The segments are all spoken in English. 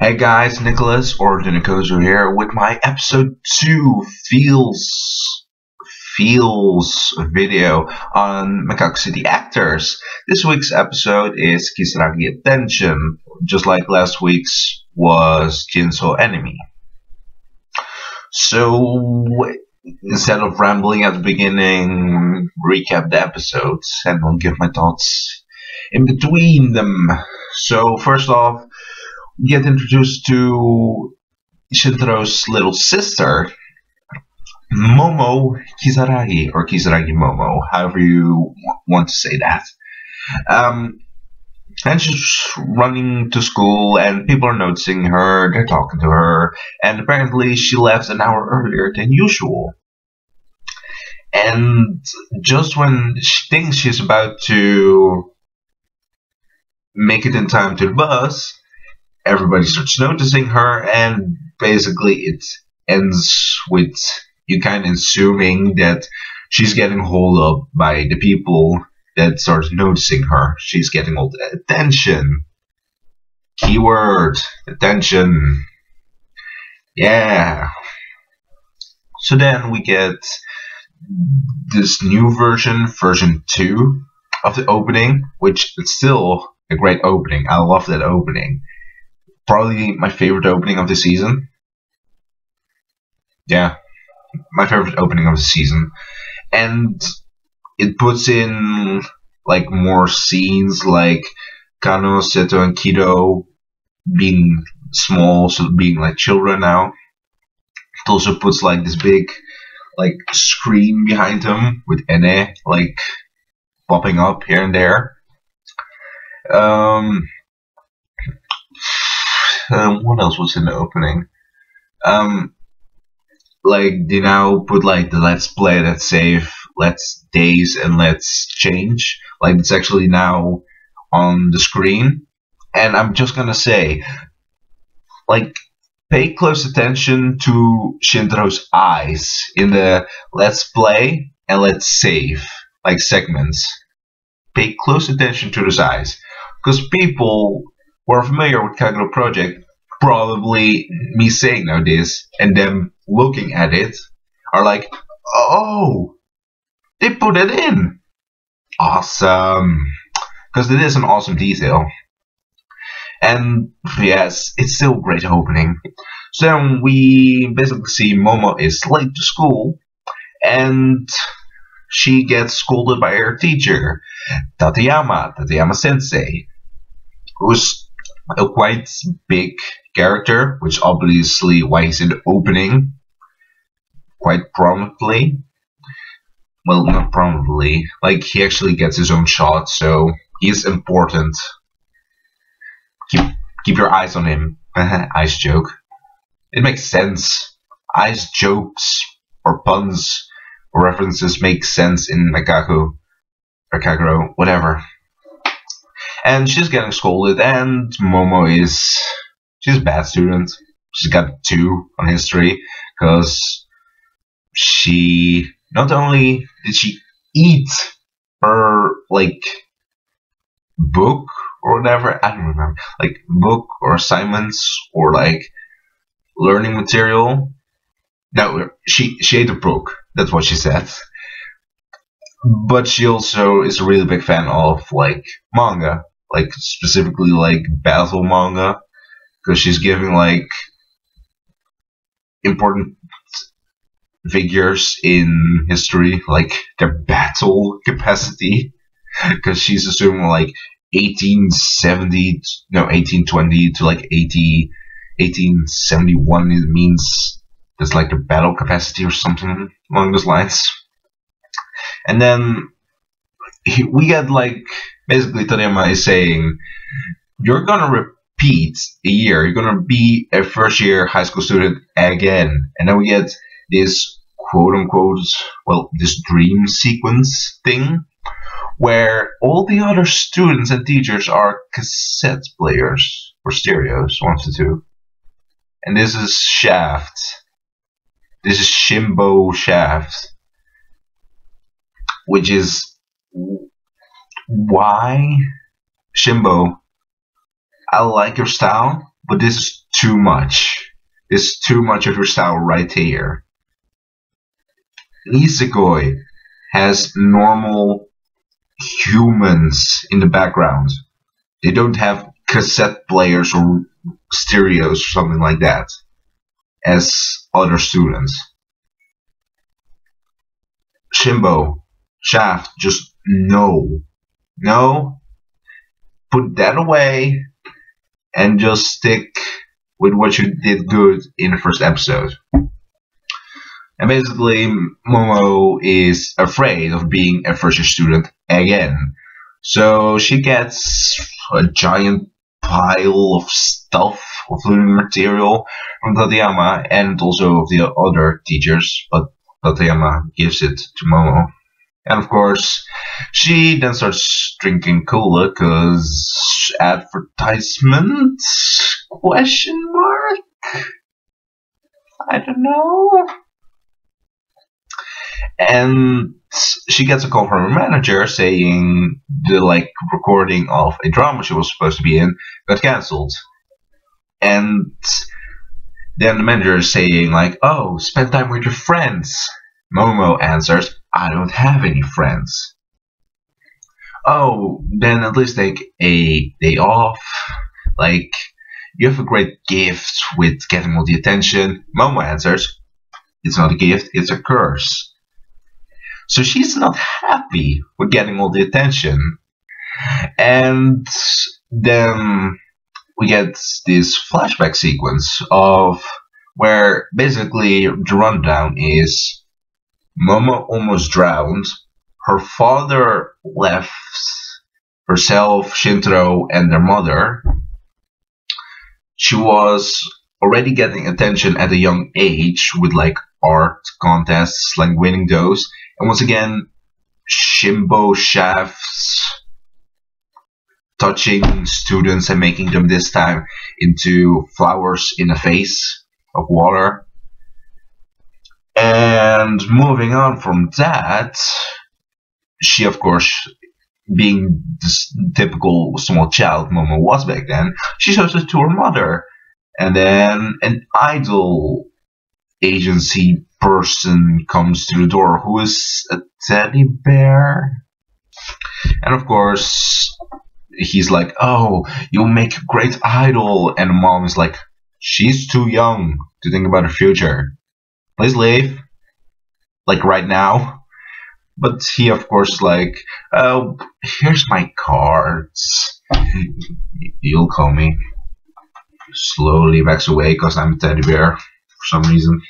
Hey guys, Nicholas or Dinicozo here with my episode 2 Feelz video on Mekakucity actors. This week's episode is Kisaragi Attention, just like last week's was Jinso Enemy. So instead of rambling at the beginning, recap the episodes and I'll give my thoughts in between them. So first off, get introduced to Shintaro's little sister, Momo Kisaragi, or Kisaragi Momo, however you want to say that. And she's running to school, and people are noticing her, they're talking to her, and apparently she left an hour earlier than usual. And just when she thinks she's about to make it in time to the bus, everybody starts noticing her, and basically it ends with you kind of assuming that she's getting hold up by the people that start noticing her. She's getting all the attention. Keyword, attention. Yeah. So then we get this new version 2 of the opening, which is still a great opening. I love that opening. Probably my favorite opening of the season. Yeah, my favorite opening of the season. And it puts in like more scenes like Kano, Seto, and Kido being small, so being like children now. It also puts like this big like screen behind them with Ene like popping up here and there. What else was in the opening? Like they now put like the let's play, let's save, let's daze, and let's change. Like it's actually now on the screen. And I'm just gonna say, like, pay close attention to Shintaro's eyes in the let's play and let's save like segments. Pay close attention to those eyes, because people who are familiar with Kagero Project, probably me saying now this and them looking at it are like, oh, they put it in. Awesome. Because it is an awesome detail. And yes, it's still a great opening. So then we basically see Momo is late to school and she gets scolded by her teacher, Tateyama Sensei, who's a quite big character, which obviously why he's in the opening quite prominently. Well, not prominently, like he actually gets his own shot, so he's important. Keep your eyes on him. Ice joke. It makes sense. Ice jokes or puns or references make sense in Mekaku or Kagero, whatever. And she's getting scolded, and Momo she's a bad student. She's got 2 on history, because she, not only did she eat her, like, book or whatever, I don't remember, like, book or assignments or, like, learning material. No, she ate a book, that's what she said. But she also is a really big fan of, like, manga. Like, specifically, like, battle manga. Because she's giving, like, important figures in history, like, their battle capacity. Because she's assuming, like, 1820 to, like, 1871 it means there's, like, a battle capacity or something along those lines. And then we get, like, basically Tateyama is saying, you're gonna repeat a year, you're gonna be a first year high school student again. And then we get this quote unquote, well, this dream sequence thing, where all the other students and teachers are cassette players, or stereos, one of the two. And this is Shaft. This is Shimbo Shaft. Which is why Shimbo, I like your style, but this is too much. This is too much of your style right here. Nisekoi has normal humans in the background. They don't have cassette players or stereos or something like that as other students. Shimbo, Shaft, just no. No, put that away and just stick with what you did good in the first episode. And basically, Momo is afraid of being a first year student again. So she gets a giant pile of stuff, of learning material from Tateyama and also of the other teachers, but Tateyama gives it to Momo. And of course, she then starts drinking cola because advertisement? Question mark? I don't know. And she gets a call from her manager saying the recording of a drama she was supposed to be in got cancelled. And then the manager is saying oh, spend time with your friends. Momo answers, I don't have any friends. Oh, then at least take a day off. You have a great gift with getting all the attention. Momo answers, it's not a gift, it's a curse. So she's not happy with getting all the attention. And then we get this flashback sequence of where basically the rundown is Momo almost drowned. Her father left herself, Shintaro, and their mother. She was already getting attention at a young age with art contests, winning those. And once again, Shimbo shafts touching students and making them this time into flowers in a vase of water. And moving on from that, she, of course, being this typical small child Momo was back then, she shows it to her mother. And then an idol agency person comes to the door who is a teddy bear. And of course, he's like, oh, you'll make a great idol. And the mom is like, she's too young to think about her future. Please leave. Right now. But he, of course, oh, here's my cards. You'll call me. Slowly backs away because I'm a teddy bear for some reason.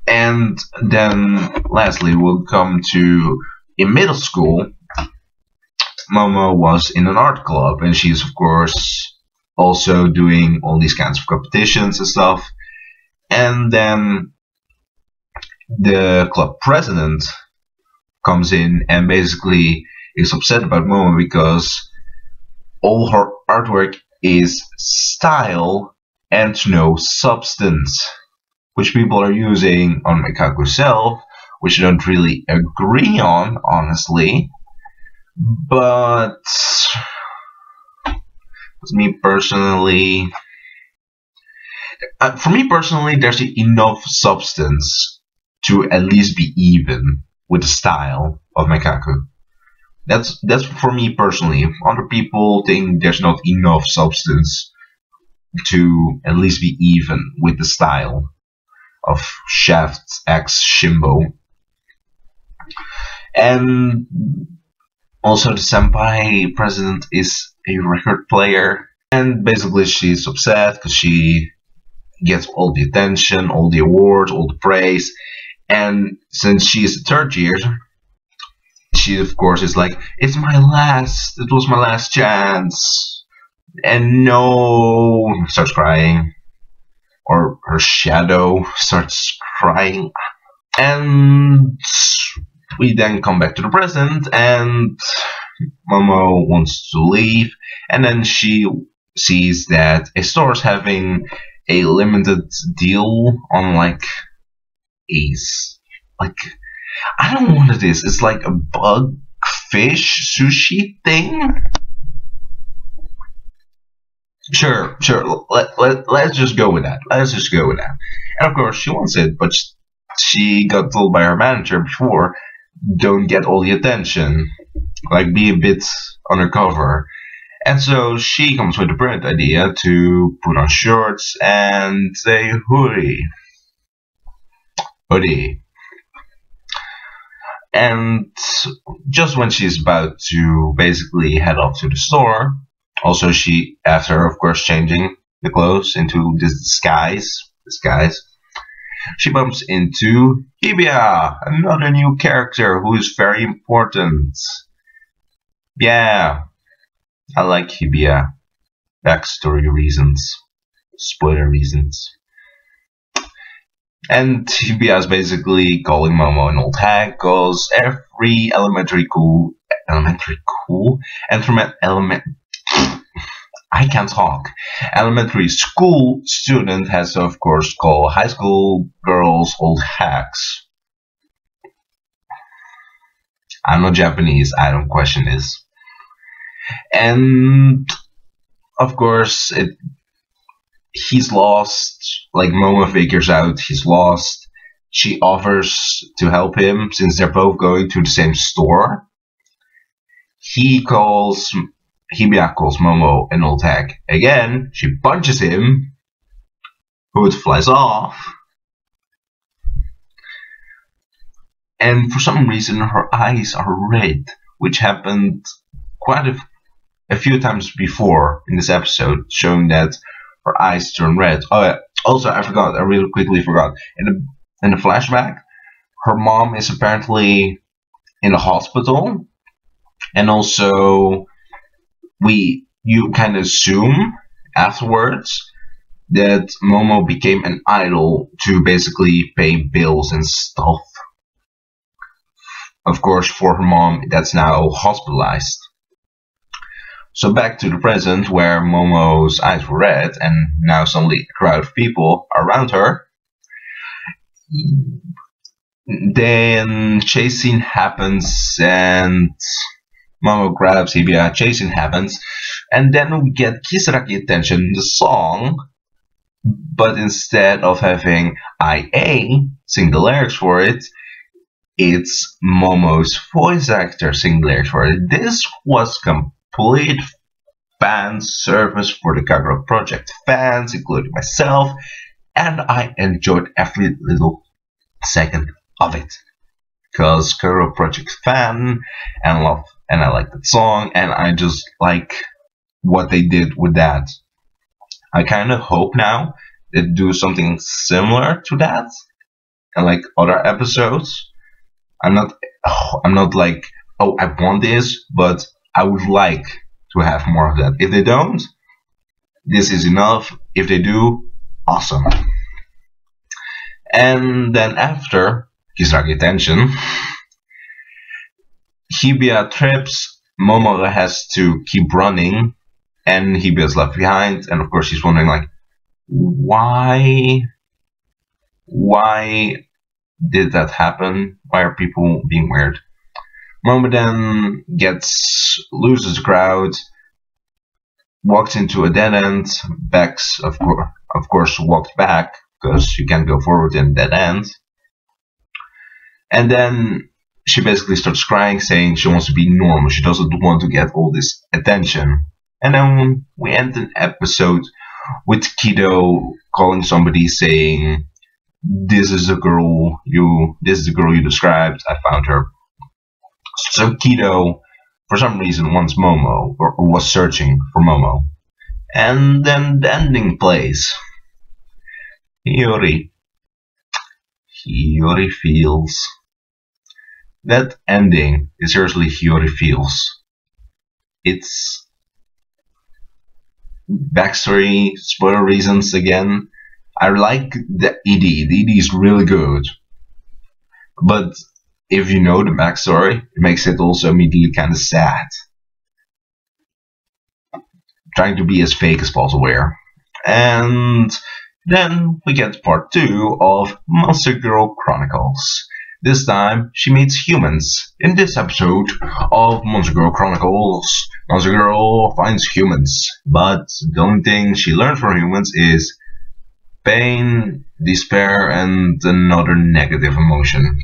And then, lastly, we'll come to in middle school. Momo was in an art club, and she's, of course, also doing all these kinds of competitions and stuff. And then the club president comes in and basically is upset about Momo because all her artwork is style and no substance, which people are using on Mekaku self, which I don't really agree on, honestly. But for me personally, there's enough substance to at least be even with the style of Mekaku. That's for me personally. Other people think there's not enough substance to at least be even with the style of Shaft X Shimbo. And also the senpai president is a record player. And basically she's upset because she gets all the attention, all the awards, all the praise. And since she is a third year, she of course is like, it was my last chance. And no, starts crying. Or her shadow starts crying. And we then come back to the present, and Momo wants to leave. And then she sees that a store is having a limited deal on I don't know what it is. It's like a bug fish sushi thing. Sure. Let's just go with that. Let's just go with that. And of course, she wants it, but she got told by her manager before, don't get all the attention. Like, be a bit undercover. And so she comes with the brilliant idea to put on shorts and say hoodie. And just when she's about to basically head off to the store, also she, after of course changing the clothes into this disguise, she bumps into Hibia, another new character who is very important. Yeah, I like Hibia. Backstory reasons, spoiler reasons. And Hibia is basically calling Momo an old hag because every elementary school student has to, of course, call high school girls old hags. I'm not Japanese, I don't question this. And of course, he's lost. Like, Momo figures out he's lost. She offers to help him since they're both going to the same store. Hibia calls Momo an old hag. Again, she punches him. Hood flies off. And for some reason, her eyes are red, which happened quite a few times before in this episode, showing that her eyes turn red. Oh yeah. Also, I really quickly forgot. In the flashback, her mom is apparently in the hospital, and also you kind of assume afterwards that Momo became an idol to basically pay bills and stuff. Of course, for her mom, that's now hospitalized. So back to the present, where Momo's eyes were red, and now suddenly a crowd of people are around her. Then chase scene happens, and Momo grabs Hibia. Chase scene happens, and then we get Kisaragi Attention, the song, but instead of having IA sing the lyrics for it, it's Momo's voice actor sing the lyrics for it. This was complete fan service for the Kagura Project fans, including myself, and I enjoyed every little second of it. Because Kagura Project fan and I like that song, and I just like what they did with that. I kind of hope now they do something similar to that, and like other episodes. I'm not like, oh, I want this, but I would like to have more of that. If they don't, this is enough. If they do, awesome. And then after Kisaragi Attention, Hibia trips, Momo has to keep running, and Hibia is left behind, and of course she's wondering, like, why did that happen? Why are people being weird? Momo then loses the crowd, walks into a dead end. Bex, of course, walked back because you can't go forward in a dead end. And then she basically starts crying, saying she wants to be normal. She doesn't want to get all this attention. And then we end an episode with Kido calling somebody, saying, this is the girl you described. I found her. So Kido, for some reason, wants Momo, or was searching for Momo. And then the ending plays. Hiyori feels. That ending is seriously Hiyori feels. It's backstory, spoiler reasons again. I like the ED. The ED is really good. But if you know the backstory, it makes it also immediately kind of sad. Trying to be as fake as possible here. And then we get part 2 of Monster Girl Chronicles. This time, she meets humans. In this episode of Monster Girl Chronicles, Monster Girl finds humans, but the only thing she learns from humans is pain, despair, and another negative emotion.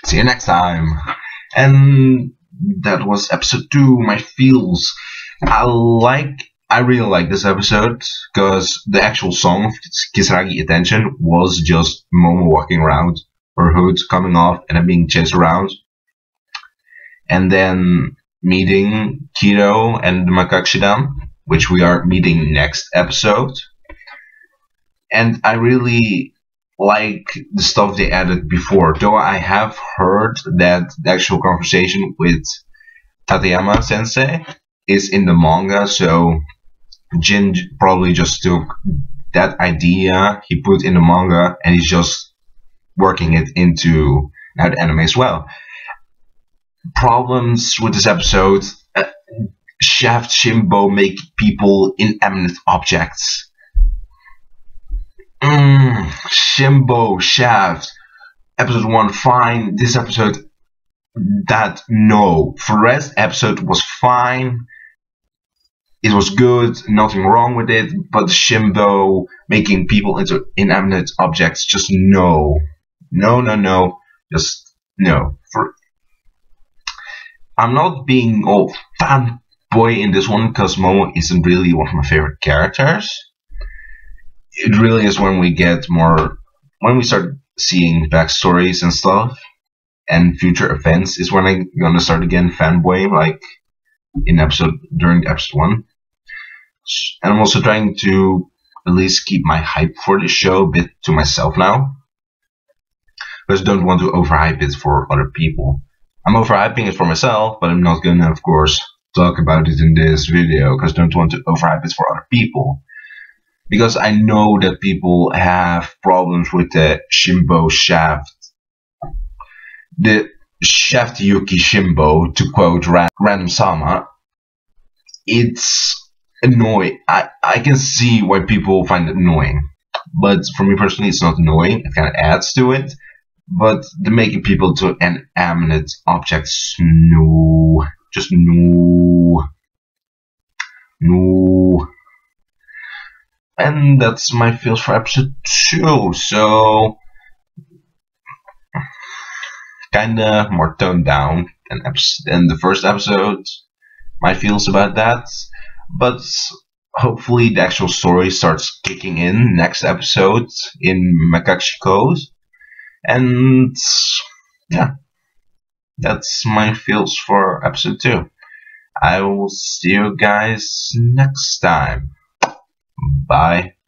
See you next time. And that was episode 2, my feels. I really like this episode because the actual song of Kisaragi Attention was just Momo walking around, her hood coming off and then being chased around. And then meeting Kiro and the Mekakucity, which we are meeting next episode. And I really like the stuff they added before, though I have heard that the actual conversation with Tateyama Sensei is in the manga, so Jin probably just took that idea he put in the manga and he's just working it into now the anime as well. Problems with this episode: Shaft Shimbo make people inanimate objects. Shimbo, Shaft, episode 1 fine. This episode, that no. For the rest, episode was fine. It was good, nothing wrong with it, but Shimbo making people into inanimate objects, just no. No. Just no. I'm not being all fanboy in this one because Momo isn't really one of my favorite characters. It really is when we start seeing backstories and stuff and future events is when I'm gonna start again fanboying, like during episode 1. And I'm also trying to at least keep my hype for this show a bit to myself now, because I don't want to overhype it for other people. I'm overhyping it for myself, but I'm not gonna, of course, talk about it in this video because I don't want to overhype it for other people. Because I know that people have problems with the Shimbo Shaft. The Shaft Yuki Shimbo, to quote Random Sama, it's annoying. I can see why people find it annoying. But for me personally, it's not annoying. It kind of adds to it. But the making people to inanimate objects, no. Just no. No. And that's my feels for episode 2. So, kinda more toned down than the first episode. My feels about that. But hopefully the actual story starts kicking in next episode in Mekakucity. And yeah, that's my feels for episode 2. I will see you guys next time. Bye.